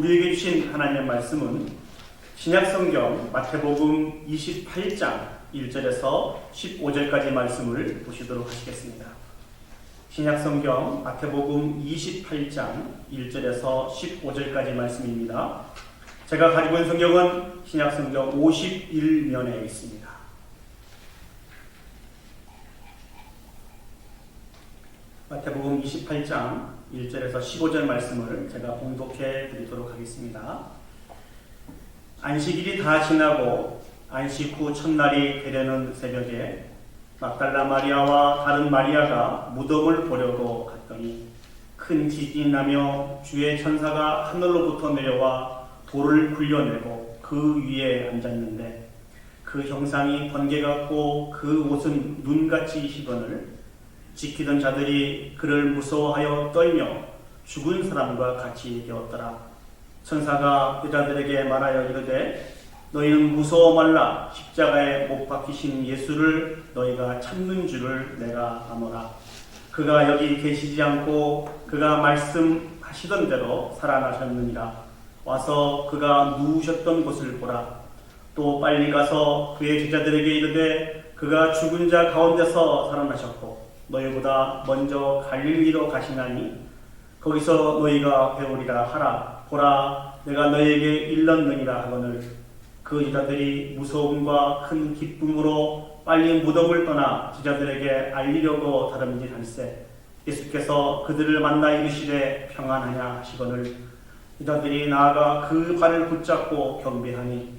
우리에게 주신 하나님의 말씀은 신약성경 마태복음 28장 1절에서 15절까지 말씀을 보시도록 하시겠습니다. 신약성경 마태복음 28장 1절에서 15절까지 말씀입니다. 제가 가지고 있는 성경은 신약성경 51면에 있습니다. 마태복음 28장 1절에서 15절 말씀을 제가 봉독해 드리도록 하겠습니다. 안식일이 다 지나고 안식 후 첫날이 되려는 새벽에 막달라 마리아와 다른 마리아가 무덤을 보려고 갔더니 큰 지진이 나며 주의 천사가 하늘로부터 내려와 돌을 굴려내고 그 위에 앉았는데 그 형상이 번개 같고 그 옷은 눈같이 희거늘 지키던 자들이 그를 무서워하여 떨며 죽은 사람과 같이 되었더라. 천사가 여자들에게 말하여 이르되 너희는 무서워 말라. 십자가에 못 박히신 예수를 너희가 찾는 줄을 내가 아노라. 그가 여기 계시지 않고 그가 말씀하시던 대로 살아나셨느니라. 와서 그가 누우셨던 곳을 보라. 또 빨리 가서 그의 제자들에게 이르되 그가 죽은 자 가운데서 살아나셨고 너희보다 먼저 갈릴리로 가시나니 거기서 너희가 배우리라 하라. 보라, 내가 너희에게 일렀느니라 하거늘 그 제자들이 무서움과 큰 기쁨으로 빨리 무덤을 떠나 제자들에게 알리려고 다름질할세 예수께서 그들을 만나 이르시되 평안하냐 하시거늘 제자들이 나아가 그 발을 붙잡고 경배하니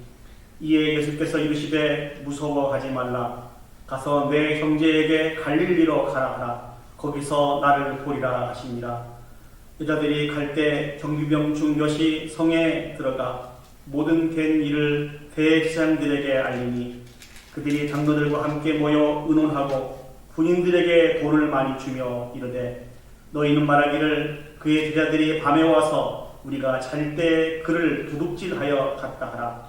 이에 예수께서 이르시되 무서워하지 말라. 가서 내 형제에게 갈릴리로 가라 하라. 거기서 나를 보리라 하시니라. 여자들이 갈 때 경비병 중 몇이 성에 들어가 모든 된 일을 대제사장들에게 알리니 그들이 장로들과 함께 모여 의논하고 군인들에게 돈을 많이 주며 이르되 너희는 말하기를 그의 제자들이 밤에 와서 우리가 잘 때 그를 도둑질하여 갔다 하라.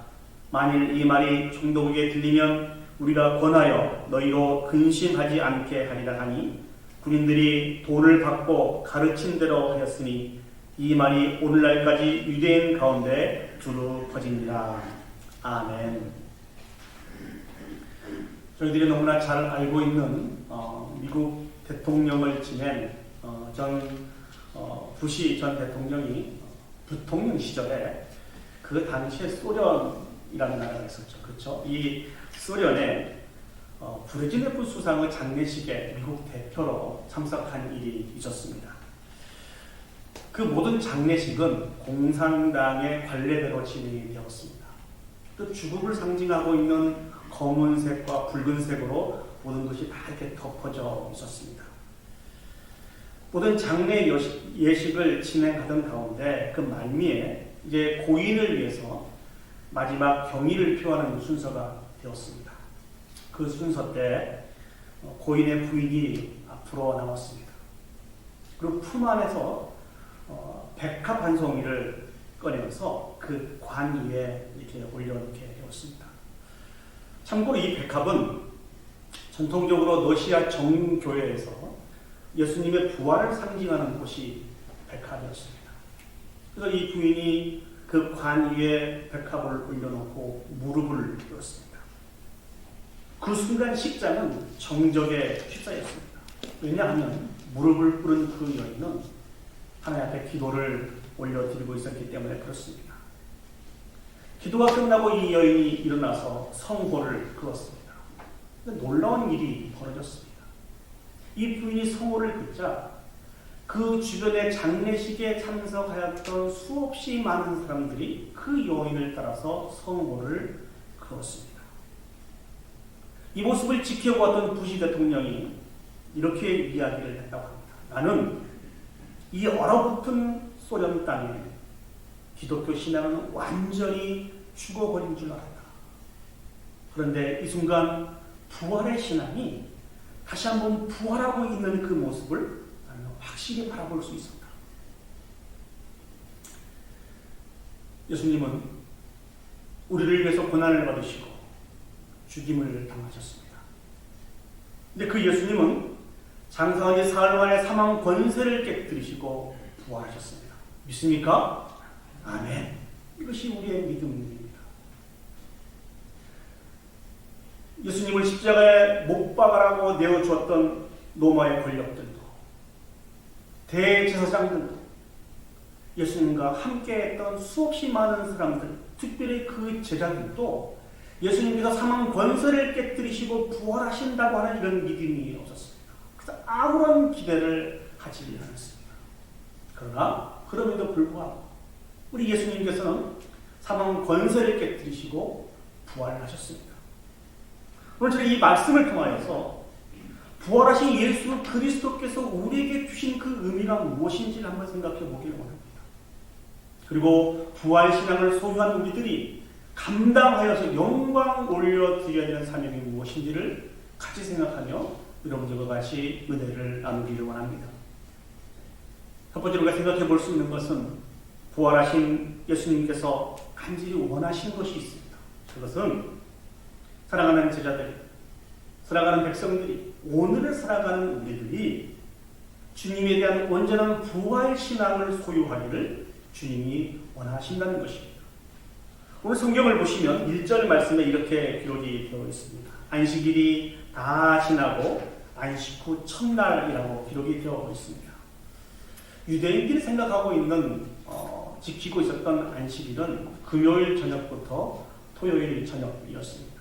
만일 이 말이 총독에게 들리면 우리가 권하여 너희로 근심하지 않게 하리라 하니 군인들이 돈을 받고 가르친 대로 하였으니 이 말이 오늘날까지 유대인 가운데 두루 퍼지니라. 아멘. 저희들이 너무나 잘 알고 있는 미국 대통령을 지낸 부시 전 대통령이 부통령 시절에 그 당시에 소련이라는 나라가 있었죠. 그렇죠? 이 소련에 브레즈네프 수상의 장례식에 미국 대표로 참석한 일이 있었습니다. 그 모든 장례식은 공산당의 관례대로 진행이 되었습니다. 또 죽음을 상징하고 있는 검은색과 붉은색으로 모든 것이 다 이렇게 덮어져 있었습니다. 모든 장례 예식을 진행하던 가운데 그 말미에 이제 고인을 위해서 마지막 경의를 표하는 순서가 되었습니다. 그 순서 때 고인의 부인이 앞으로 나왔습니다. 그리고 품 안에서 백합 한 송이를 꺼내서 그 관 위에 이렇게 올려놓게 되었습니다. 참고로 이 백합은 전통적으로 러시아 정교회에서 예수님의 부활을 상징하는 곳이 백합이었습니다. 그래서 이 부인이 그 관 위에 백합을 올려놓고 무릎을 꿇었습니다. 그 순간 식장은 정적에 휩싸였습니다. 왜냐하면 무릎을 꿇은 그 여인은 하나님 앞에 기도를 올려드리고 있었기 때문에 그렇습니다. 기도가 끝나고 이 여인이 일어나서 성호를 그었습니다. 놀라운 일이 벌어졌습니다. 이 부인이 성호를 긋자 그 주변의 장례식에 참석하였던 수없이 많은 사람들이 그 여인을 따라서 성호를 그었습니다. 이 모습을 지켜보았던 부시 대통령이 이렇게 이야기를 했다고 합니다. 나는 이 얼어붙은 소련 땅에 기독교 신앙은 완전히 죽어버린 줄 알았다. 그런데 이 순간 부활의 신앙이 다시 한번 부활하고 있는 그 모습을 나는 확실히 바라볼 수 있었다. 예수님은 우리를 위해서 고난을 받으시고 죽임을 당하셨습니다. 근데 그 예수님은 장사한 지 사흘 만에 사망 권세를 깨뜨리시고 부활하셨습니다. 믿습니까? 아멘. 이것이 우리의 믿음입니다. 예수님을 십자가에 못 박아라고 내어주었던 로마의 권력들도, 대제사장들도, 예수님과 함께했던 수없이 많은 사람들, 특별히 그 제자들도 예수님께서 사망 권세를 깨뜨리시고 부활하신다고 하는 이런 믿음이 없었습니다. 그래서 아무런 기대를 하지 않았습니다. 그러나 그럼에도 불구하고 우리 예수님께서는 사망 권세를 깨뜨리시고 부활하셨습니다. 오늘 저는 이 말씀을 통하여서 부활하신 예수 그리스도께서 우리에게 주신 그 의미가 무엇인지를 한번 생각해 보기를 원합니다. 그리고 부활신앙을 소유한 우리들이 감당하여서 영광 올려드려야 되는 사명이 무엇인지를 같이 생각하며 여러분들과 같이 은혜를 나누기를 원합니다. 첫 번째로 우리가 생각해 볼 수 있는 것은 부활하신 예수님께서 간절히 원하신 것이 있습니다. 그것은 사랑하는 제자들이, 살아가는 백성들이, 오늘을 살아가는 우리들이 주님에 대한 온전한 부활신앙을 소유하기를 주님이 원하신다는 것입니다. 오늘 성경을 보시면 1절 말씀에 이렇게 기록이 되어 있습니다. 안식일이 다 지나고 안식 후 첫날이라고 기록이 되어 있습니다. 유대인들이 생각하고 있는 지키고 있었던 안식일은 금요일 저녁부터 토요일 저녁이었습니다.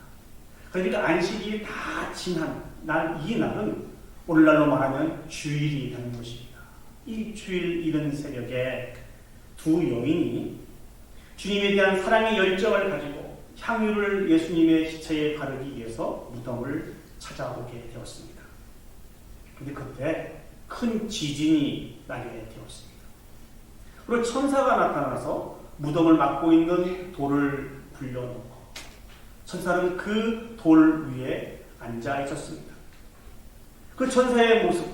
그러니까 안식일이 다 지난 날, 이 날은 오늘날로 말하면 주일이 되는 것입니다. 이 주일 이른 새벽에 두 여인이 주님에 대한 사랑의 열정을 가지고 향유를 예수님의 시체에 바르기 위해서 무덤을 찾아오게 되었습니다. 그런데 그때 큰 지진이 나게 되었습니다. 그리고 천사가 나타나서 무덤을 막고 있는 돌을 굴려놓고 천사는 그 돌 위에 앉아 있었습니다. 그 천사의 모습,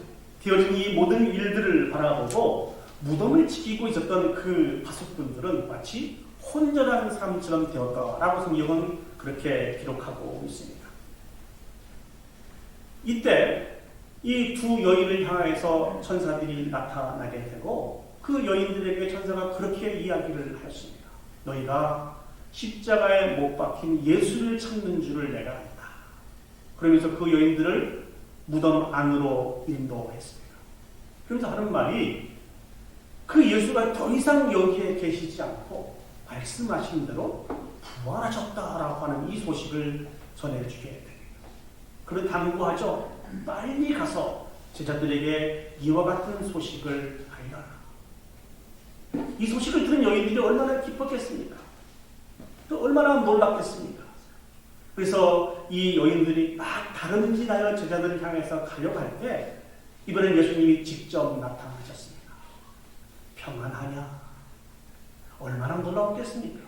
되어진 이 모든 일들을 바라보고 무덤을 지키고 있었던 그 파수꾼들은 마치 혼전한 사람처럼 되었다라고 성경은 그렇게 기록하고 있습니다. 이때 이 두 여인을 향해서 천사들이 나타나게 되고 그 여인들에게 천사가 그렇게 이야기를 하였습니다. 너희가 십자가에 못 박힌 예수를 찾는 줄을 내가 안다. 그러면서 그 여인들을 무덤 안으로 인도했습니다. 그러면서 하는 말이 그 예수가 더 이상 여기에 계시지 않고 말씀하신 대로 부활하셨다라고 하는 이 소식을 전해주게 됩니다. 그를 당부하죠. 빨리 가서 제자들에게 이와 같은 소식을 알려라. 이 소식을 들은 여인들이 얼마나 기뻤겠습니까? 또 얼마나 놀랍겠습니까? 그래서 이 여인들이 막 다름질하여 제자들을 향해서 가려고 할 때 이번엔 예수님이 직접 나타나셨습니다. 평안하냐? 얼마나 놀라웠겠습니까?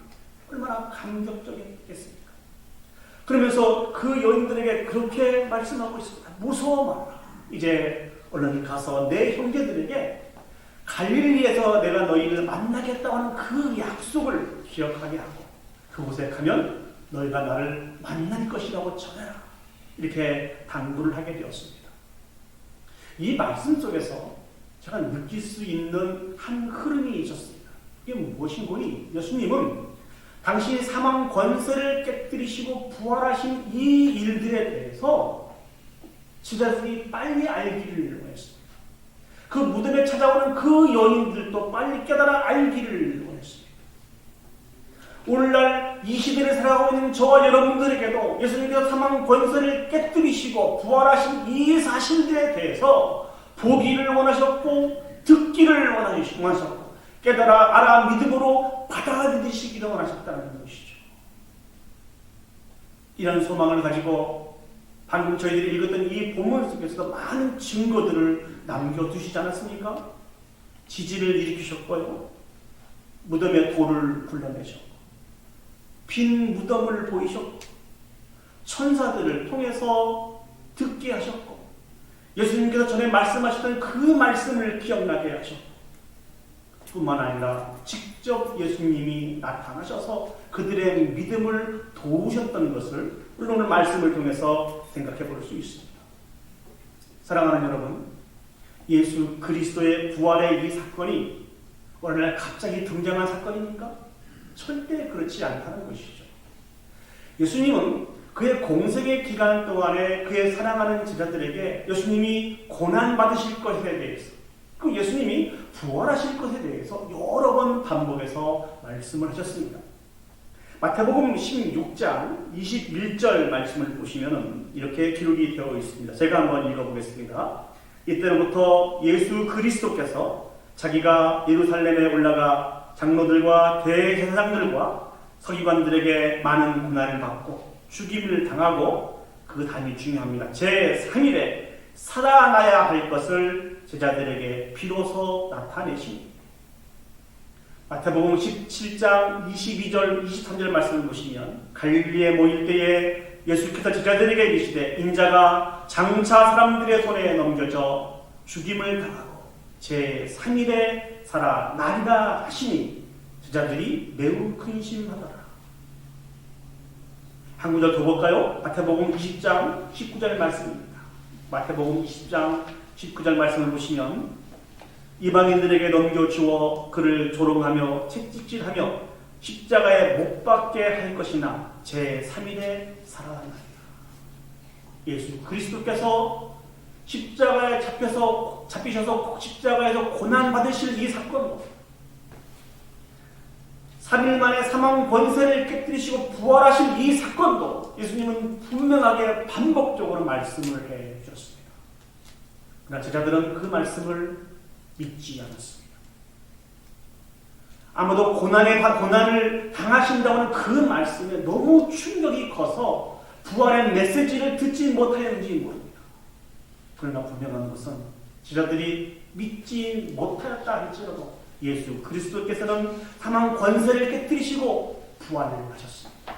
얼마나 감격적이겠습니까? 그러면서 그 여인들에게 그렇게 말씀하고 있습니다. 무서워 말라. 이제 얼른 가서 내 형제들에게 갈릴리에서 내가 너희를 만나겠다고 하는 그 약속을 기억하게 하고 그곳에 가면 너희가 나를 만날 것이라고 전해라. 이렇게 당부를 하게 되었습니다. 이 말씀 속에서 제가 느낄 수 있는 한 흐름이 있었습니다. 이게 무엇인고니? 예수님은 당신이 사망 권세를 깨뜨리시고 부활하신 이 일들에 대해서 제자들이 빨리 알기를 원했습니다. 그 무덤에 찾아오는 그 여인들도 빨리 깨달아 알기를 원했습니다. 오늘날 이 시대를 살아가고 있는 저와 여러분들에게도 예수님께서 사망 권세를 깨뜨리시고 부활하신 이 사실들에 대해서 보기를 원하셨고 듣기를 원하셨고 깨달아 알아 믿음으로 받아들이시기를 원하셨다는 것이죠. 이런 소망을 가지고 방금 저희들이 읽었던 이 본문 속에서도 많은 증거들을 남겨두시지 않았습니까? 지진을 일으키셨고요. 무덤에 돌을 굴러내셨고 빈 무덤을 보이셨고 천사들을 통해서 듣게 하셨고 예수님께서 전에 말씀하셨던 그 말씀을 기억나게 하셨고 뿐만 아니라 직접 예수님이 나타나셔서 그들의 믿음을 도우셨던 것을 우리 오늘 말씀을 통해서 생각해 볼 수 있습니다. 사랑하는 여러분, 예수 그리스도의 부활의 이 사건이 오늘날 갑자기 등장한 사건입니까? 절대 그렇지 않다는 것이죠. 예수님은 그의 공생의 기간 동안에 그의 사랑하는 제자들에게 예수님이 고난받으실 것에 대해서, 그 예수님이 부활하실 것에 대해서 여러 번 반복해서 말씀을 하셨습니다. 마태복음 16장 21절 말씀을 보시면 이렇게 기록이 되어 있습니다. 제가 한번 읽어보겠습니다. 이때로부터 예수 그리스도께서 자기가 예루살렘에 올라가 장로들과 대제사장들과 서기관들에게 많은 고난을 받고 죽임을 당하고, 그 다음이 중요합니다. 제3일에 살아나야 할 것을 제자들에게 비로소 나타내십니다. 마태복음 17장 22절 23절 말씀을 보시면 갈릴리에 모일 때에 예수께서 제자들에게 이르시되 인자가 장차 사람들의 손에 넘겨져 죽임을 당하고 제3일에 살아나리라 하시니 제자들이 매우 근심하더라. 한 구절 더 볼까요? 마태복음 20장 19절 말씀입니다. 마태복음 20장 19절 말씀을 보시면 이방인들에게 넘겨주어 그를 조롱하며 채찍질하며 십자가에 못 박게 할 것이나 제3일에 살아나리라. 예수 그리스도께서 십자가에 잡히셔서 십자가에서 고난받으실 이 사건도, 3일 만에 사망 권세를 깨뜨리시고 부활하신 이 사건도 예수님은 분명하게 반복적으로 말씀을 해 주셨습니다. 그러나 제자들은 그 말씀을 믿지 않았습니다. 아마도 고난을 당하신다는 그 말씀에 너무 충격이 커서 부활의 메시지를 듣지 못하였는지 모릅니다. 그러나 분명한 것은 제자들이 믿지 못하였다 할지라도 예수 그리스도께서는 사망 권세를 깨뜨리시고 부활을 하셨습니다.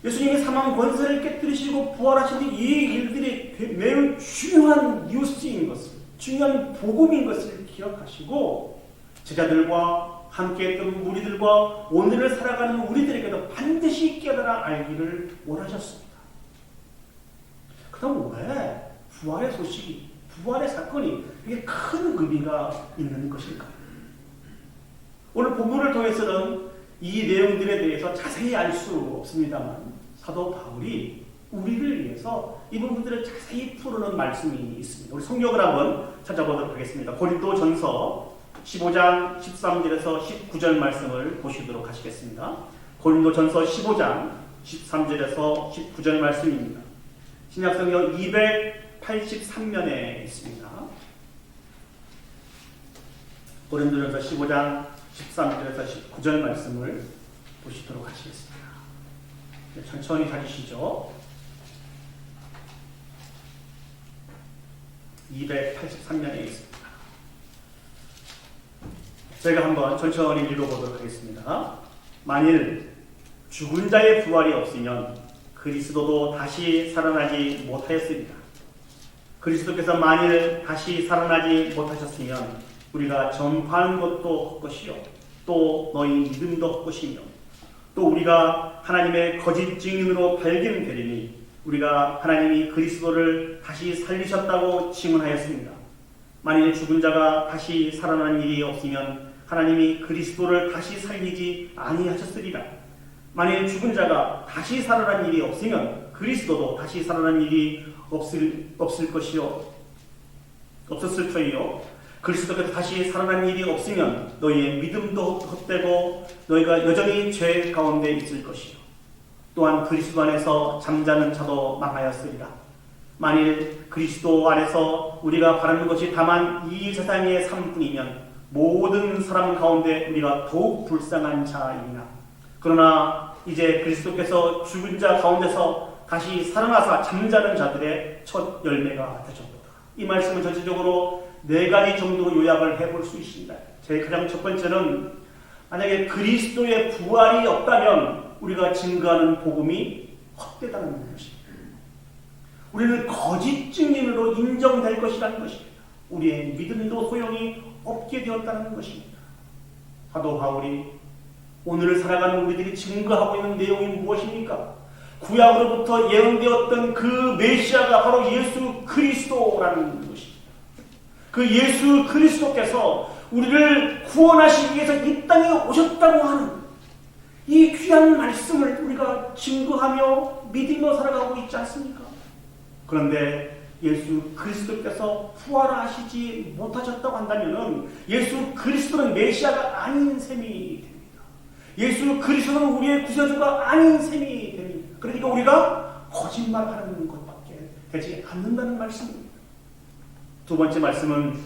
예수님이 사망 권세를 깨뜨리시고 부활하신 이 일들이 매우 중요한 뉴스인 것을, 중요한 복음인 것을 기억하시고 제자들과 함께했던 무리들과 오늘을 살아가는 우리들에게도 반드시 깨달아 알기를 원하셨습니다. 그럼 왜 부활의 소식이, 부활의 사건이 이게 큰 의미가 있는 것일까요? 오늘 본문을 통해서는 이 내용들에 대해서 자세히 알 수 없습니다만 사도 바울이 우리를 위해서 이 부분들을 자세히 풀어놓은 말씀이 있습니다. 우리 성경을 한번 찾아보도록 하겠습니다. 고린도전서 15장 13절에서 19절 말씀을 보시도록 하시겠습니다. 고린도전서 15장 13절에서 19절 말씀입니다. 신약성경 283면에 있습니다. 고린도전서 15장 13절에서 19절 말씀을 보시도록 하시겠습니다. 천천히 가주시죠. 283면에 있습니다. 제가 한번 천천히 읽어보도록 하겠습니다. 만일 죽은 자의 부활이 없으면 그리스도도 다시 살아나지 못하였습니다. 그리스도께서 만일 다시 살아나지 못하셨으면 우리가 전파하는 것도 헛것이요 또 너희 믿음도 헛것이며 또 우리가 하나님의 거짓 증인으로 발견되리니 우리가 하나님이 그리스도를 다시 살리셨다고 증언하였습니다. 만일 죽은 자가 다시 살아난 일이 없으면 하나님이 그리스도를 다시 살리지 아니하셨으리라. 만일 죽은 자가 다시 살아난 일이 없으면 그리스도도 다시 살아난 일이 없을 것이요 없었을 터이요 그리스도께서 다시 살아난 일이 없으면 너희의 믿음도 헛되고 너희가 여전히 죄 가운데 있을 것이요 또한 그리스도 안에서 잠자는 자도 망하였으리라. 만일 그리스도 안에서 우리가 바라는 것이 다만 이 세상의 삶뿐이면 모든 사람 가운데 우리가 더욱 불쌍한 자이나 그러나 이제 그리스도께서 죽은 자 가운데서 다시 살아나사 잠자는 자들의 첫 열매가 되셨도다. 이 말씀은 전체적으로 4가지 정도로 요약을 해볼 수 있습니다. 제일 가장 첫 번째는 만약에 그리스도의 부활이 없다면 우리가 증거하는 복음이 헛되다는 것입니다. 우리는 거짓 증인으로 인정될 것이라는 것입니다. 우리의 믿음도 소용이 없게 되었다는 것입니다. 사도 바울이 오늘을 살아가는 우리들이 증거하고 있는 내용이 무엇입니까? 구약으로부터 예언되었던 그 메시아가 바로 예수 그리스도라는 것입니다. 그 예수 그리스도께서 우리를 구원하시기 위해서 이 땅에 오셨다고 하는 이 귀한 말씀을 우리가 증거하며 믿으며 살아가고 있지 않습니까? 그런데 예수 그리스도께서 부활하시지 못하셨다고 한다면 예수 그리스도는 메시아가 아닌 셈이 됩니다. 예수 그리스도는 우리의 구세주가 아닌 셈이 됩니다. 그러니까 우리가 거짓말하는 것밖에 되지 않는다는 말씀입니다. 두 번째 말씀은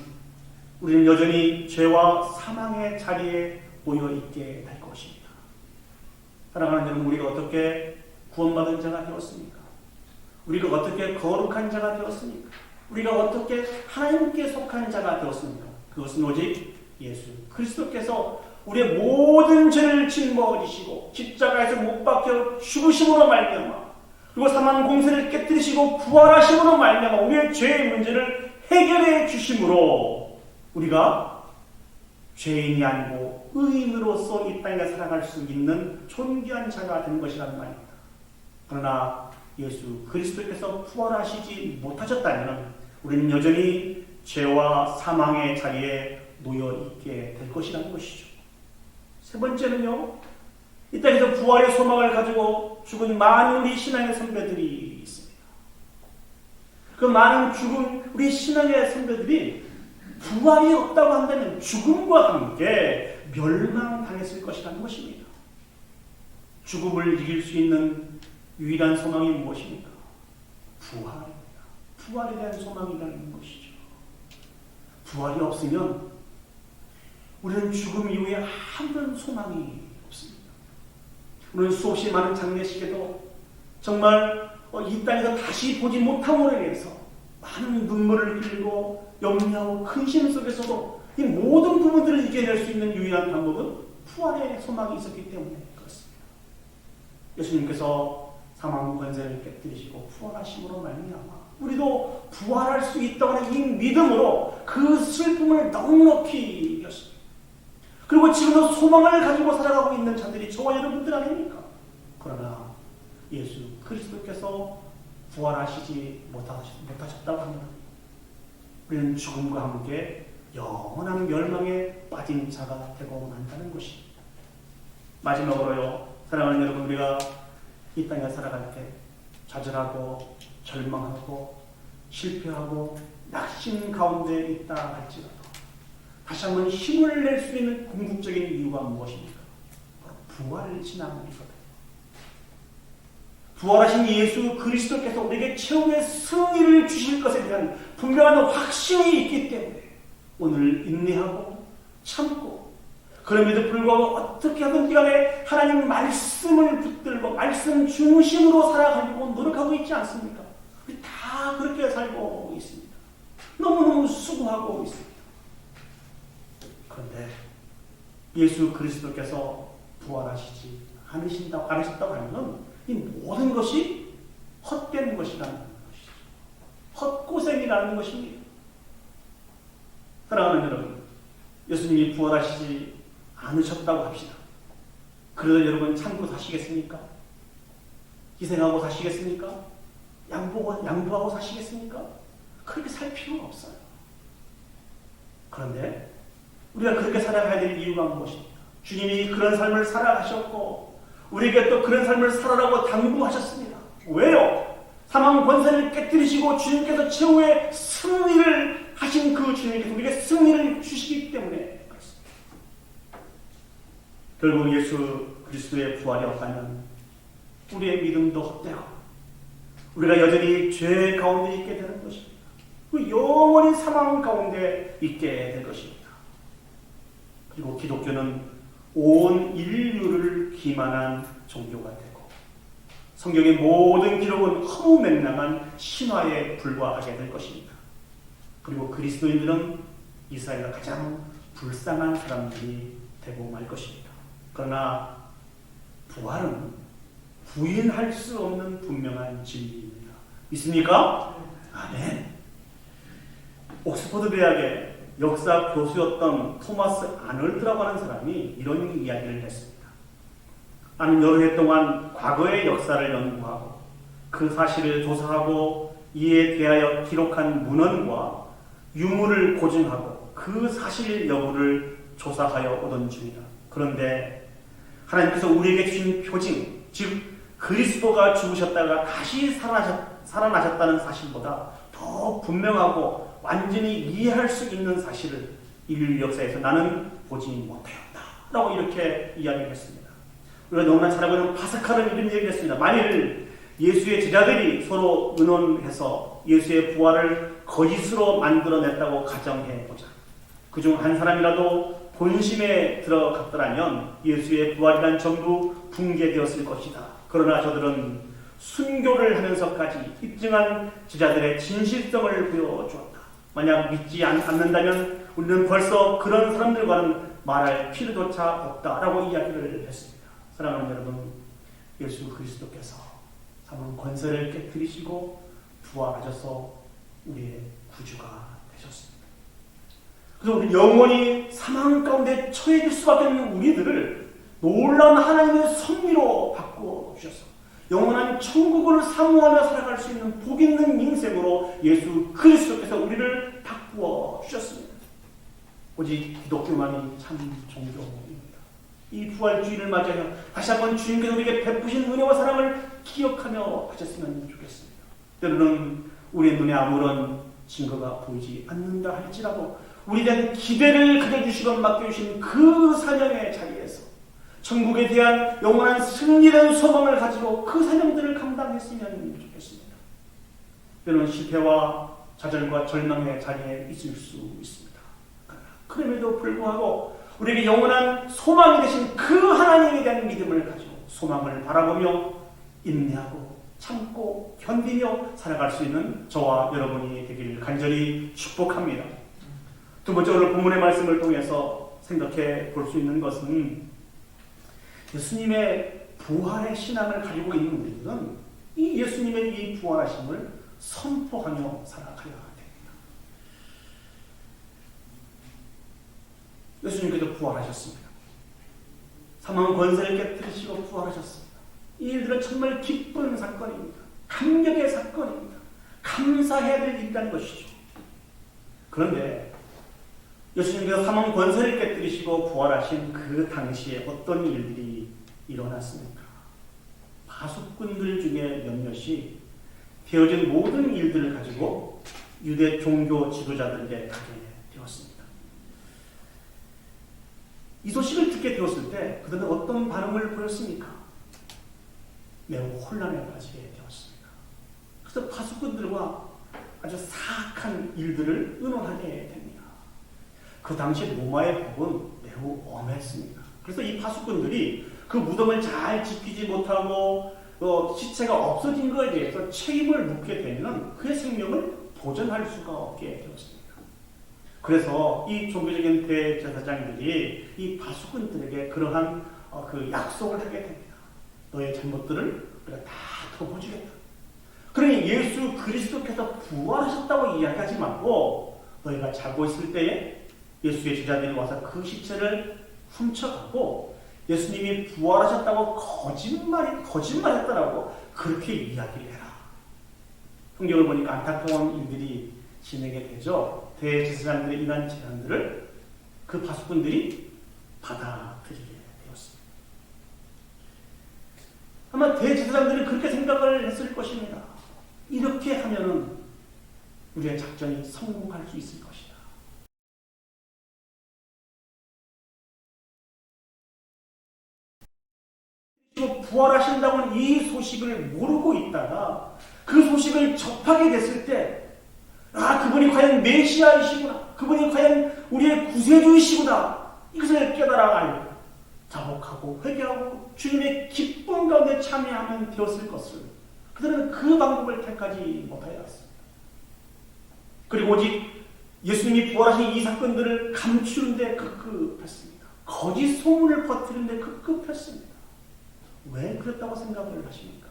우리는 여전히 죄와 사망의 자리에 모여 있게 될 것입니다. 사랑하는 여러분, 우리가 어떻게 구원받은 자가 되었습니까? 우리가 어떻게 거룩한 자가 되었습니까? 우리가 어떻게 하나님께 속한 자가 되었습니까? 그것은 오직 예수 그리스도께서 우리의 모든 죄를 짊어지시고 십자가에서 못 박혀 죽으심으로 말미암아, 그리고 사망 공세를 깨뜨리시고 부활하심으로 말미암아 우리의 죄의 문제를 해결해 주심으로 우리가 죄인이 아니고 의인으로서 이 땅에 살아갈 수 있는 존귀한 자가 된 것이란 말입니다. 그러나 예수 그리스도께서 부활하시지 못하셨다면 우리는 여전히 죄와 사망의 자리에 놓여 있게 될 것이라는 것이죠. 세 번째는요, 이 땅에서 부활의 소망을 가지고 죽은 많은 우리 신앙의 선배들이 있습니다. 그 많은 죽은 우리 신앙의 선배들이 부활이 없다고 한다면 죽음과 함께 멸망당했을 것이라는 것입니다. 죽음을 이길 수 있는 유일한 소망이 무엇입니까? 부활입니다. 부활에 대한 소망이라는 것이죠. 부활이 없으면 우리는 죽음 이후에 아무런 소망이 없습니다. 오늘 수없이 많은 장례식에도 정말 이 땅에서 다시 보지 못함으로 인해서 많은 눈물을 흘리고 염려하고 근심 속에서도 이 모든 부분들을 이겨낼 수 있는 유일한 방법은 부활의 소망이 있었기 때문에 그렇습니다. 예수님께서 사망 권세를 깨뜨리시고 부활하심으로 말미암아 우리도 부활할 수 있다고 하는 이 믿음으로 그 슬픔을 넉넉히 이겼습니다. 그리고 지금도 소망을 가지고 살아가고 있는 자들이 저와 여러분들 아닙니까? 그러나 예수 그리스도께서 부활하시지 못하셨다고 합니다. 우리는 죽음과 함께 영원한 멸망에 빠진 자가 되고 만다는 것입니다. 마지막으로요, 사랑하는 여러분, 우리가 이 땅에 살아갈 때 좌절하고 절망하고 실패하고 낙심 가운데 있다 할지라도 다시 한번 힘을 낼 수 있는 궁극적인 이유가 무엇입니까? 바로 부활신앙이거든요. 부활하신 예수 그리스도께서 우리에게 최후의 승리를 주실 것에 대한 분명한 확신이 있기 때문에 오늘 인내하고 참고, 그럼에도 불구하고 어떻게 하든지 간에 하나님 말씀을 붙들고 말씀 중심으로 살아가려고 노력하고 있지 않습니까? 우리 다 그렇게 살고 있습니다. 너무너무 수고하고 있습니다. 그런데 예수 그리스도께서 부활하시지 않으셨다고 하면 이 모든 것이 헛된 것이라는 것이죠. 헛고생이라는 것입니다. 사랑하는 여러분, 예수님이 부활하시지 않으셨다고 합시다. 그러다 여러분 참고 사시겠습니까? 희생하고 사시겠습니까? 양보하고 사시겠습니까? 그렇게 살 필요가 없어요. 그런데 우리가 그렇게 살아가야 될 이유가 무엇입니까? 주님이 그런 삶을 살아가셨고 우리에게 또 그런 삶을 살아라고 당부하셨습니다. 왜요? 사망 권세를 깨뜨리시고 주님께서 최후의 승리를 하신 그 주님께서 우리에게 승리를 주시기 때문에 그렇습니다. 결국 예수 그리스도의 부활이 없다면 우리의 믿음도 헛되고 우리가 여전히 죄 가운데 있게 되는 것입니다. 영원히 사망 가운데 있게 될 것입니다. 그리고 기독교는 온 인류를 기만한 종교가 되고 성경의 모든 기록은 허무맹랑한 신화에 불과하게 될 것입니다. 그리고 그리스도인들은 이스라엘과 가장 불쌍한 사람들이 되고 말 것입니다. 그러나 부활은 부인할 수 없는 분명한 진리입니다. 믿습니까? 아멘. 옥스퍼드 대학의 역사 교수였던 토마스 아놀드라고 하는 사람이 이런 이야기를 했습니다. 나는 여러 해 동안 과거의 역사를 연구하고 그 사실을 조사하고 이에 대하여 기록한 문헌과 유물을 고증하고 그 그 사실 여부를 조사하여 오던 중이다. 그런데 하나님께서 우리에게 주신 표징, 즉 그리스도가 죽으셨다가 다시 살아나셨다는 사실보다 더 분명하고 완전히 이해할 수 있는 사실을 인류 역사에서 나는 보지 못하였다 라고 이렇게 이야기를 했습니다. 우리가 너무나 잘 알고 있는 파스칼은 이런 얘기를 했습니다. 만일 예수의 제자들이 서로 의논해서 예수의 부활을 거짓으로 만들어냈다고 가정해보자. 그중 한 사람이라도 본심에 들어갔더라면 예수의 부활이란 전부 붕괴되었을 것이다. 그러나 저들은 순교를 하면서까지 입증한 제자들의 진실성을 보여주었다. 만약 믿지 않는다면 우리는 벌써 그런 사람들과는 말할 필요조차 없다라고 이야기를 했습니다. 사랑하는 여러분, 예수 그리스도께서 사망 권세를 깨뜨리시고 부활하셔서 우리의 구주가 되셨습니다. 그래서 우리 영원히 사망 가운데 처해질 수밖에 없는 우리들을 놀라운 하나님의 섭리로 바꾸어 주셔서 영원한 천국을 사모하며 살아갈 수 있는 복 있는 인생으로 예수 그리스도께서 우리를 바꾸어 주셨습니다. 오직 기독교만이 참 종교입니다. 이 부활주의를 맞이하여 다시 한번 주님께서 우리에게 베푸신 은혜와 사랑을 기억하며 하셨으면 좋겠습니다. 때로는 우리의 눈에 아무런 증거가 보이지 않는다 할지라도 우리에 대한 기대를 가져주시고 맡겨주신 그 사명의 자리에서 천국에 대한 영원한 승리된 소망을 가지고 그 사명들을 감당했으면 좋겠습니다. 때로는 실패와 좌절과 절망의 자리에 있을 수 있습니다. 그럼에도 불구하고 우리에게 영원한 소망이 되신 그 하나님에 대한 믿음을 가지고 소망을 바라보며 인내하고 참고 견디며 살아갈 수 있는 저와 여러분이 되기를 간절히 축복합니다. 두 번째, 오늘 본문의 말씀을 통해서 생각해 볼 수 있는 것은 예수님의 부활의 신앙을 가지고 있는 우리들은 이 예수님의 이 부활하심을 선포하며 살아가야 됩니다. 예수님께서 부활하셨습니다. 사망 권세를 깨뜨리시고 부활하셨습니다. 이 일들은 정말 기쁜 사건입니다. 감격의 사건입니다. 감사해야 될 일이라는 것이죠. 그런데 예수님께서 사망 권세를 깨뜨리시고 부활하신 그 당시에 어떤 일들이 일어났습니까? 파수꾼들 중에 몇몇이 되어진 모든 일들을 가지고 유대 종교 지도자들에게 가게 되었습니다. 이 소식을 듣게 되었을 때 그들은 어떤 반응을 보였습니까? 매우 혼란에 빠지게 되었습니다. 그래서 파수꾼들과 아주 사악한 일들을 의논하게 됩니다. 그 당시 로마의 법은 매우 엄했습니다. 그래서 이 파수꾼들이 그 무덤을 잘 지키지 못하고 시체가 없어진 것에 대해서 책임을 묻게 되면 그의 생명을 보전할 수가 없게 되었습니다. 그래서 이 종교적인 대제사장들이 이 파수꾼들에게 그러한 그 약속을 하게 됩니다. 너의 잘못들을 우리가 다 덮어주겠다. 그러니 예수 그리스도께서 부활하셨다고 이야기하지 말고 너희가 자고 있을 때에 예수의 제자들이 와서 그 시체를 훔쳐가고 예수님이 부활하셨다고 거짓말했다라고 그렇게 이야기를 해라. 성경을 보니까 안타까운 일들이 진행이 되죠. 대제사장들의 이러한 제안들을 그 파수꾼들이 받아들이게 되었습니다. 아마 대제사장들이 그렇게 생각을 했을 것입니다. 이렇게 하면은 우리의 작전이 성공할 수 있을 것이다. 부활하신다고는 이 소식을 모르고 있다가 그 소식을 접하게 됐을 때 그분이 과연 메시아이시구나, 그분이 과연 우리의 구세주이시구나, 이것을 깨달아 알고 자복하고 회개하고 주님의 기쁨 가운데 참여하면 되었을 것을 그들은 그 방법을 택하지 못하였습니다. 그리고 오직 예수님이 부활하신 이 사건들을 감추는 데 급급했습니다. 거짓 소문을 퍼뜨리는 데 급급했습니다. 왜 그랬다고 생각을 하십니까?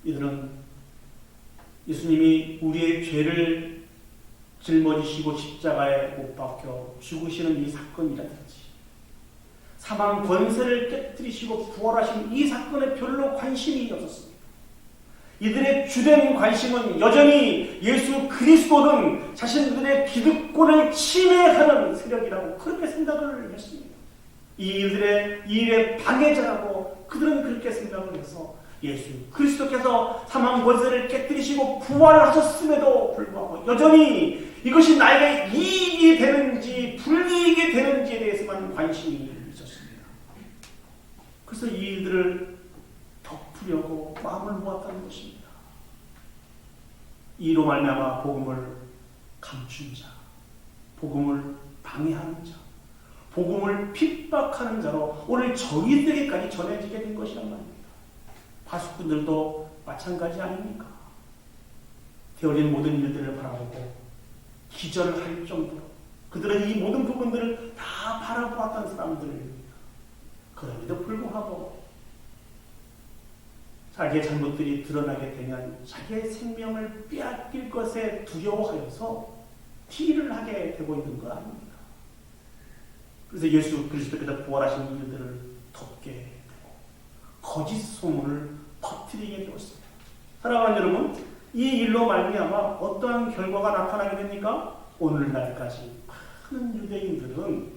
이들은 예수님이 우리의 죄를 짊어지시고 십자가에 못 박혀 죽으시는 이 사건이라든지 사망 권세를 깨뜨리시고 부활하신 이 사건에 별로 관심이 없었습니다. 이들의 주된 관심은 여전히 예수 그리스도는 자신들의 기득권을 침해하는 세력이라고 그렇게 생각을 했습니다. 이 일의 방해자라고 그들은 그렇게 생각을 해서 예수 그리스도께서 사망 권세를 깨뜨리시고 부활하셨음에도 불구하고 여전히 이것이 나에게 이익이 되는지 불이익이 되는지에 대해서만 관심이 있었습니다. 그래서 이 일들을 덮으려고 마음을 모았다는 것입니다. 이로 말미암아 복음을 감춘 자, 복음을 방해하는 자, 복음을 핍박하는 자로 오늘 저희들에게까지 전해지게 된 것이란 말입니다. 파수꾼들도 마찬가지 아닙니까? 되어진 모든 일들을 바라보고 기절할 정도로 그들은 이 모든 부분들을 다 바라보았던 사람들입니다. 그럼에도 불구하고 자기의 잘못들이 드러나게 되면 자기의 생명을 빼앗길 것에 두려워하여서 티를 하게 되고 있는 것 아닙니까? 그래서 예수 그리스도께서 부활하신 일들을 덮게 되고 거짓 소문을 퍼뜨리게 되었습니다. 사랑하는 여러분, 이 일로 말미암아 어떠한 결과가 나타나게 됩니까? 오늘날까지 많은 유대인들은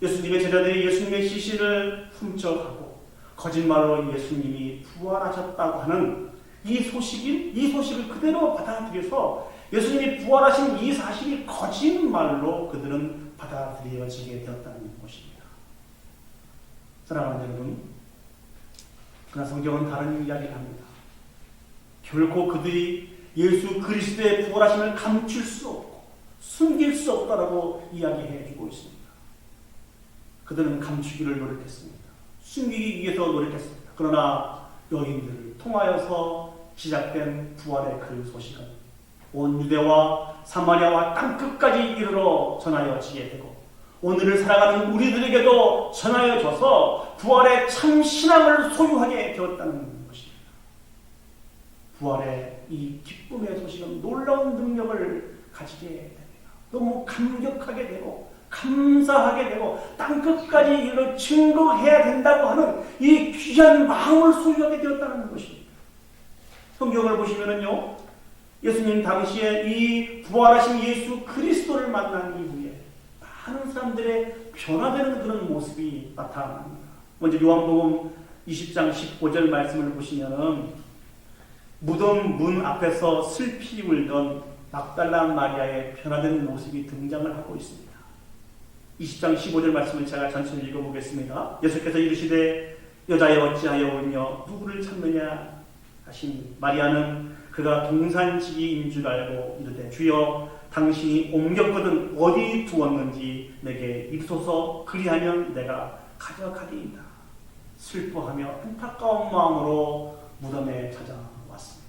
예수님의 제자들이 예수님의 시신을 훔쳐가고 거짓말로 예수님이 부활하셨다고 하는 이 소식을 그대로 받아들여서 예수님이 부활하신 이 사실이 거짓말로 그들은 받아들여지게 되었다는 것입니다. 사랑하는 여러분, 그러나 성경은 다른 이야기를 합니다. 결코 그들이 예수 그리스도의 부활하심을 감출 수 없고 숨길 수 없다라고 이야기해 주고 있습니다. 그들은 감추기를 노력했습니다. 숨기기 위해서 노력했습니다. 그러나 여인들을 통하여서 시작된 부활의 그 소식은 온 유대와 사마리아와 땅끝까지 이르러 전하여지게 되고 오늘을 살아가는 우리들에게도 전하여져서 부활의 참 신앙을 소유하게 되었다는 것입니다. 부활의 이 기쁨의 소식은 놀라운 능력을 가지게 됩니다. 너무 감격하게 되고 감사하게 되고 땅끝까지 이르러 증거해야 된다고 하는 이 귀한 마음을 소유하게 되었다는 것입니다. 성경을 보시면은요, 예수님 당시에 이 부활하신 예수 그리스도를 만난 이후에 많은 사람들의 변화되는 그런 모습이 나타납니다. 먼저 요한복음 20장 15절 말씀을 보시면은 무덤 문 앞에서 슬피 울던 막달라 마리아의 변화된 모습이 등장을 하고 있습니다. 20장 15절 말씀을 제가 전체를 읽어보겠습니다. 예수께서 이르시되 여자여 어찌하여 울며 누구를 찾느냐 하시니 마리아는 그가 동산지기인 줄 알고 이르되 주여 당신이 옮겼거든 어디 두었는지 내게 이르소서 그리하면 내가 가져가리이다. 슬퍼하며 안타까운 마음으로 무덤에 찾아왔습니다.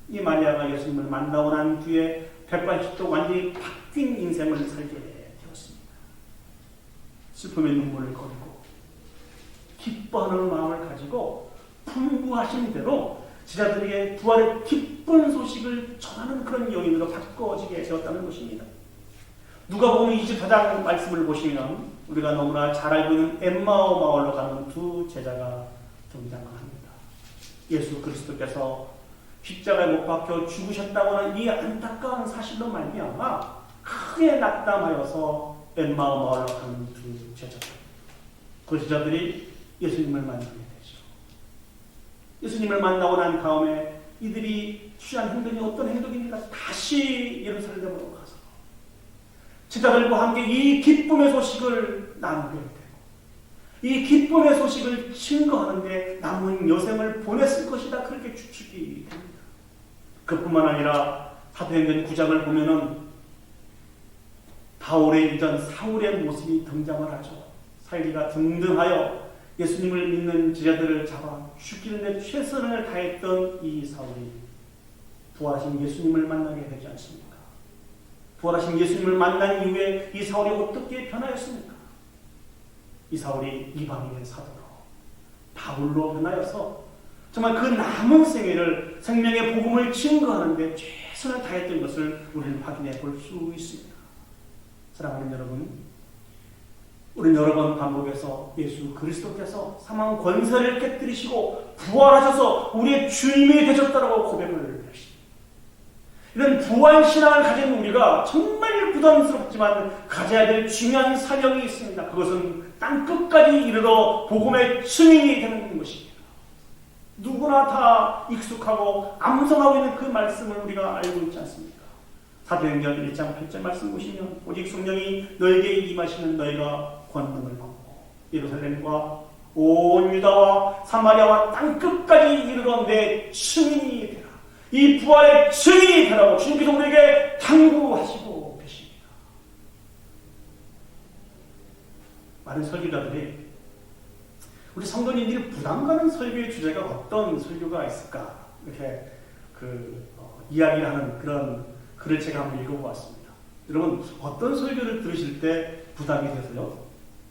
이 마리아가 예수님을 만나고 난 뒤에 180도 완전히 바뀐 인생을 살게 되었습니다. 슬픔의 눈물을 거두고 기뻐하는 마음을 가지고 풍부하신 대로 제자들에게 부활의 기쁜 소식을 전하는 그런 여인으로 바꿔지게 되었다는 것입니다. 누가복음 24장 말씀을 보시면 우리가 너무나 잘 알고 있는 엠마오 마을로 가는 두 제자가 등장을 합니다. 예수 그리스도께서 십자가에 못 박혀 죽으셨다고 하는 이 안타까운 사실로 말미암아 크게 낙담하여서 엠마오 마을로 가는 두 제자들. 그 제자들이 예수님을 만나게 되죠. 예수님을 만나고 난 다음에 이들이 취한 행동이 어떤 행동입니까? 다시 예루살렘으로 가서 제자들과 함께 이 기쁨의 소식을 나누게 되고 이 기쁨의 소식을 증거하는데 남은 여생을 보냈을 것이다. 그렇게 추측이 됩니다. 그뿐만 아니라 사도행전 9장을 보면은 바울의 이전 사울의 모습이 등장을 하죠. 살기가 등등하여 예수님을 믿는 제자들을 잡아 죽이는 데 최선을 다했던 이 사울이 부활하신 예수님을 만나게 되지 않습니까? 부활하신 예수님을 만난 이후에 이 사울이 어떻게 변하였습니까? 이 사울이 이방인의 사도로 바울로 변하여서 정말 그 남은 생애를 생명의 복음을 증거하는 데 최선을 다했던 것을 우리는 확인해 볼 수 있습니다. 사랑하는 여러분, 우리는 여러 번 반복해서 예수 그리스도께서 사망 권세를 깨뜨리시고 부활하셔서 우리의 주님이 되셨다고 고백을 하십니다. 이런 부활신앙을 가진 우리가 정말 부담스럽지만 가져야 될 중요한 사명이 있습니다. 그것은 땅끝까지 이르러 복음의 증인이 되는 것입니다. 누구나 다 익숙하고 암송하고 있는 그 말씀을 우리가 알고 있지 않습니까? 사도행전 1장 8절 말씀 보시면 오직 성령이 너에게 임하시면 너희가 권능을 받고 예루살렘과 온 유다와 사마리아와 땅끝까지 이르러 내 증인이 되라. 이 부활의 증인이 되라고 주님께서 우리에게 당부하시고 계십니다. 많은 설교자들이 우리 성도님들이 부담 가는 설교의 주제가 어떤 설교가 있을까 이렇게 이야기를 하는 그런 글을 제가 한번 읽어보았습니다. 여러분 어떤 설교를 들으실 때 부담이 되세요?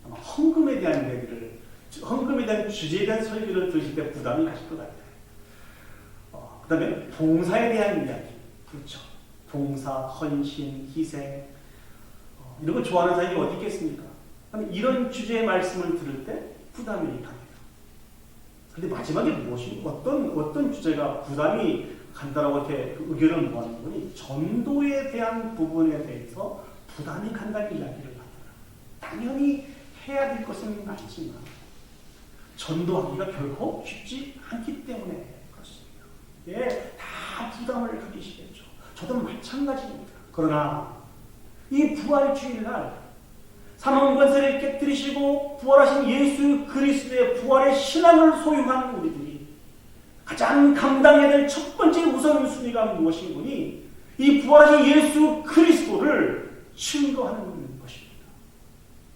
아마 헌금에 대한 이야기를, 헌금에 대한 주제에 대한 설교를 들으실 때 부담이 가실 것 같아요. 그 다음에 봉사에 대한 이야기, 그렇죠. 봉사, 헌신, 희생 이런 거 좋아하는 사람이 어디 있겠습니까? 이런 주제의 말씀을 들을 때 부담이 갑니다. 그런데 마지막에 어떤 주제가 부담이 간다라고 이렇게 의견을 모아는 거니 전도에 대한 부분에 대해서 부담이 간다는 이야기를 하더라. 당연히 해야 될 것은 맞지만 전도하기가 결코 쉽지 않기 때문에 그렇습니다. 예, 다 부담을 가지시겠죠. 저도 마찬가지입니다. 그러나 이 부활 주일날 사망 권세를 깨뜨리시고 부활하신 예수 그리스도의 부활의 신앙을 소유한 우리들이 가장 감당해야 될 첫 번째 우선순위가 무엇인 거니? 이 부활하신 예수 그리스도를 증거하는 것입니다.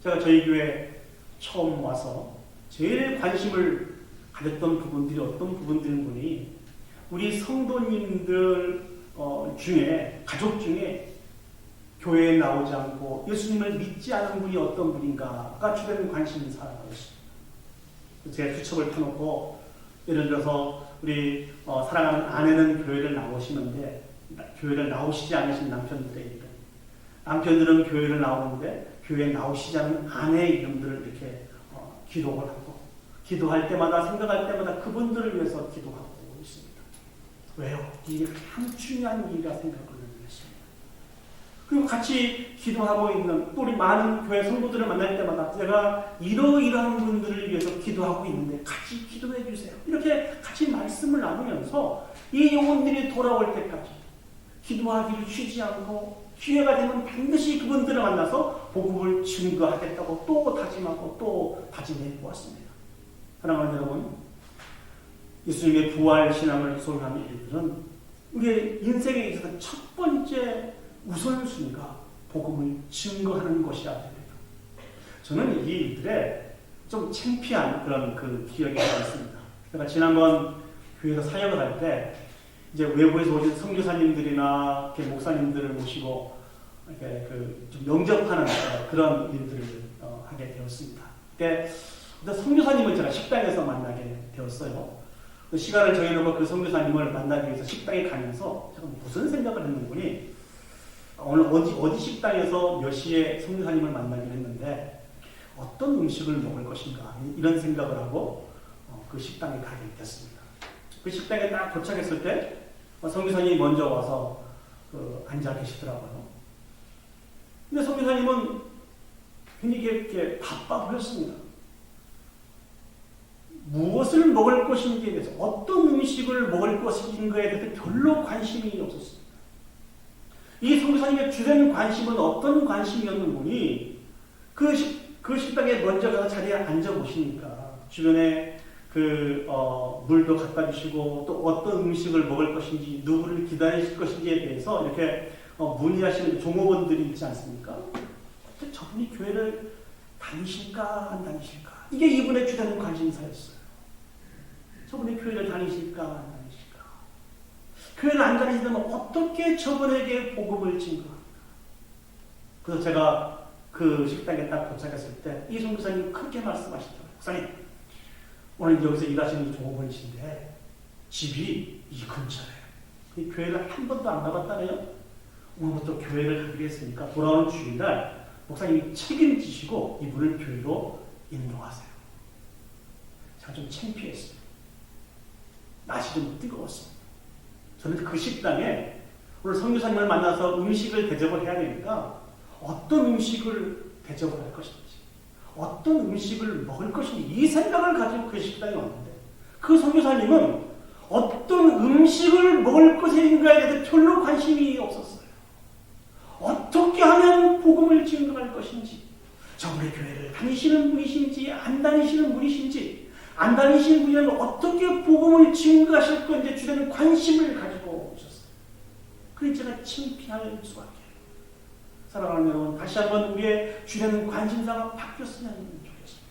제가 저희 교회 처음 와서 제일 관심을 가졌던 부분들이 어떤 부분들인 거니? 우리 성도님들 중에, 가족 중에 교회에 나오지 않고 예수님을 믿지 않은 분이 어떤 분인가가 주된 관심사였습니다. 제가 수첩을 펴놓고 예를 들어서 우리 사랑하는 아내는 교회를 나오시는데 교회를 나오시지 않으신 남편들의 이름, 남편들은 교회를 나오는데 교회에 나오시지 않은 아내의 이름들을 이렇게 기록을 하고 기도할 때마다 생각할 때마다 그분들을 위해서 기도하고 있습니다. 왜요? 이게 참 중요한 일이라 생각을 했습니다. 그리고 같이 기도하고 있는 또 우리 많은 교회 성도들을 만날 때마다 제가 이러이러한 분들을 위해서 기도하고 있는데 같이 기도해 주세요. 이렇게 같이 말씀을 나누면서 이 영혼들이 돌아올 때까지 기도하기를 쉬지 않고 기회가 되면 반드시 그분들을 만나서 복음을 증거하겠다고 또 다짐하고 또 다짐해 보았습니다. 사랑하는 여러분, 예수님의 부활 신앙을 소유하는 일들은 우리의 인생에 있어서 첫 번째 우선순위가 복음을 증거하는 것이어야 됩니다. 저는 이 일들에 좀 창피한 그런 기억이 있습니다. 제가 지난번 교회에서 사역을 할 때 이제 외부에서 오신 선교사님들이나 목사님들을 모시고 이렇게 좀 영접하는 그런 일들을 하게 되었습니다. 그때 선교사님을 제가 식당에서 만나게 되었어요. 그 시간을 정해놓고 그 선교사님을 만나기 위해서 식당에 가면서 제가 무슨 생각을 했는지 오늘 어디 식당에서 몇 시에 선교사님을 만나기로 했는데 어떤 음식을 먹을 것인가 이런 생각을 하고 그 식당에 가게 됐습니다. 그 식당에 딱 도착했을 때 선교사님이 먼저 와서 앉아 계시더라고요. 근데 선교사님은 굉장히 이렇게 바빠 보였습니다. 무엇을 먹을 것인지에 대해서 어떤 음식을 먹을 것인가에 대해서 별로 관심이 없었습니다. 이 선교사님의 주된 관심은 어떤 관심이었는 분이 그 식당에 먼저 가서 자리에 앉아 보시니까 주변에 물도 갖다 주시고 또 어떤 음식을 먹을 것인지 누구를 기다리실 것인지에 대해서 이렇게 문의하시는 종업원들이 있지 않습니까? 저분이 교회를 다니실까 안 다니실까 이게 이분의 주된 관심사였어요. 저분이 교회를 다니실까 안 다니실까 교회를 안 다니시다면 어떻게 저분에게 복음을 증거합니까? 그래서 제가 그 식당에 딱 도착했을 때 이 선교사님이 크게 말씀하시더라고요. 목사님, 오늘 여기서 일하시는 종업원이신데 집이 이 근처래요. 교회를 한 번도 안 가봤다네요. 오늘부터 교회를 가기로 했으니까 돌아오는 주일날 목사님이 책임지시고 이분을 교회로 인도하세요. 제가 좀 창피했어요. 날씨 좀 뜨거웠습니다. 저는 그 식당에 오늘 선교사님을 만나서 음식을 대접을 해야 되니까 어떤 음식을 대접을 할 것인지, 어떤 음식을 먹을 것인지 이 생각을 가지고 그 식당에 왔는데 그 선교사님은 어떤 음식을 먹을 것인가에 대해서 별로 관심이 없었어요. 어떻게 하면 복음을 증거할 것인지, 저분의 교회를 다니시는 분이신지 안 다니시는 분이신지, 안 다니시는 분이라면 어떻게 복음을 증거하실 건지 주되는 관심을 가지고 오셨어요. 그래서 제가 창피할 수밖에. 사랑하는 여러분, 다시 한번 우리의 주되는 관심사가 바뀌었으면 좋겠습니다.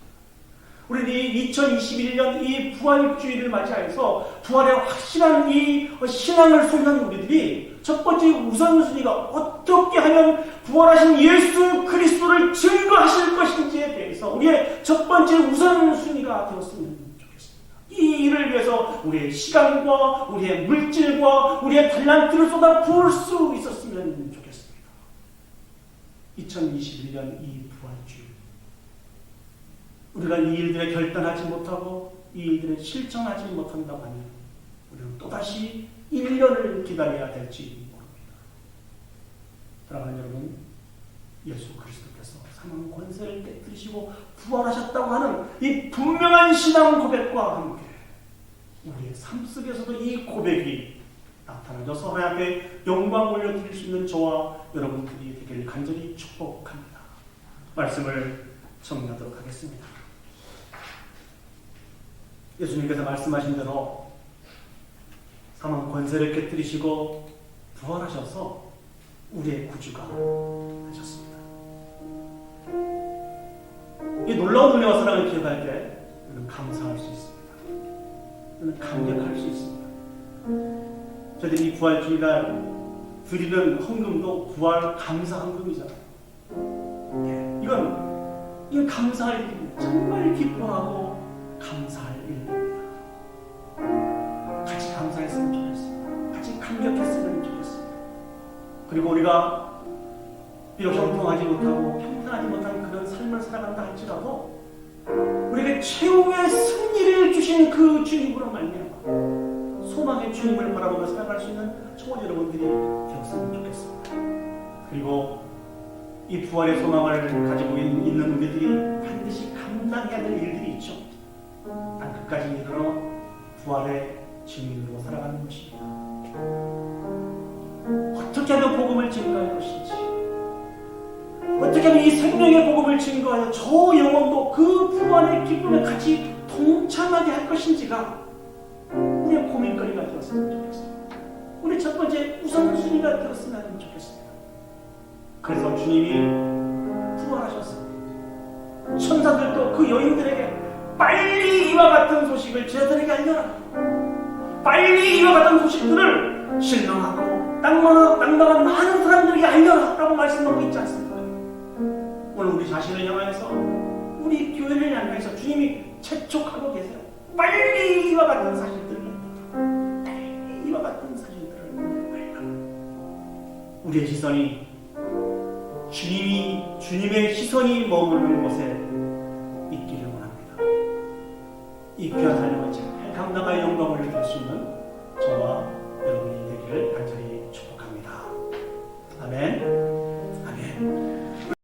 우리 2021년 이 부활주의를 맞이하여서 부활의 확실한 이 신앙을 소유한 우리들이 첫 번째 우선순위가 어떻게 하면 부활하신 예수 그리스도를 증거하실 것인지에 대해서 우리의 첫 번째 우선순위가 되었으면 좋겠습니다. 이 일을 위해서 우리의 시간과 우리의 물질과 우리의 탤런트를 쏟아 부을 수 있었으면 좋겠습니다. 2021년 이 부활주의, 우리가 이 일들에 결단하지 못하고 이 일들에 실천하지 못한다고 하면 우리는 또다시 1년을 기다려야 될지 모릅니다. 사랑하는 여러분, 예수 그리스도께서 사망 권세를 깨뜨리시고 부활하셨다고 하는 이 분명한 신앙 고백과 함께 우리의 삶 속에서도 이 고백이 나타나져서 하나님 앞에 영광 올려드릴 수 있는 저와 여러분들이 되기를 간절히 축복합니다. 말씀을 정리하도록 하겠습니다. 예수님께서 말씀하신 대로 사망 권세를 깨뜨리시고 부활하셔서 우리의 구주가 되셨습니다. 이 놀라운 은혜와 사랑을 기억할 때 우리는 감사할 수 있습니다. 우리는 감격할 수 있습니다. 저희들이 이 부활주일날 드리는 헌금도 부활 감사 헌금이잖아요. 이건 감사할 일입니다. 정말 기뻐하고 감사할 일입니다. 같이 감사했으면 좋겠습니다. 같이 감격했으면 좋겠습니다. 그리고 우리가 비록 형통하지 못하고 평탄하지 못한 그런 삶을 살아간다 할지라도 우리에게 최후의 승리를 주신 그 주님으로 말미암아 소망의 주님을 바라보며 살아갈 수 있는 저와 여러분들이 되었으면 좋겠습니다. 그리고 이 부활의 소망을 가지고 있는 우리들이 반드시 감당해야 될 일들이 있죠. 단 끝까지 이르러 부활의 증인으로 살아가는 것입니다. 어떻게 하면 복음을 증거할 것인지, 어떻게 하면 이 생명의 복음을 증거하여 저 영혼도 그 부활의 기쁨에 같이 동참하게 할 것인지가 우리의 고민거리가 되었으면 좋겠습니다. 우리 첫 번째 우선순위가 되었으면 좋겠습니다. 그래서 주님이 부활하셨습니다. 천사들도 그 여인들에게 빨리 이와 같은 소식을 제자들에게 알려라. 빨리 이와 같은 소식들을 신령하고 낭만한 많은 사람들에게 알려라 라고 말씀하고 있지 않습니까? 오늘 우리 자신을 향하여서, 우리 교회를 향해서 주님이 재촉하고 계세요. 빨리 이와 같은 사실들을 알려라. 빨리 이와 같은 사실들을 알려라. 우리의 시선이 주님의 시선이 머무르는 곳에 있기를 원합니다. 이 귀한 삶을 잘 감당할 영광을 드릴 수 있는 저와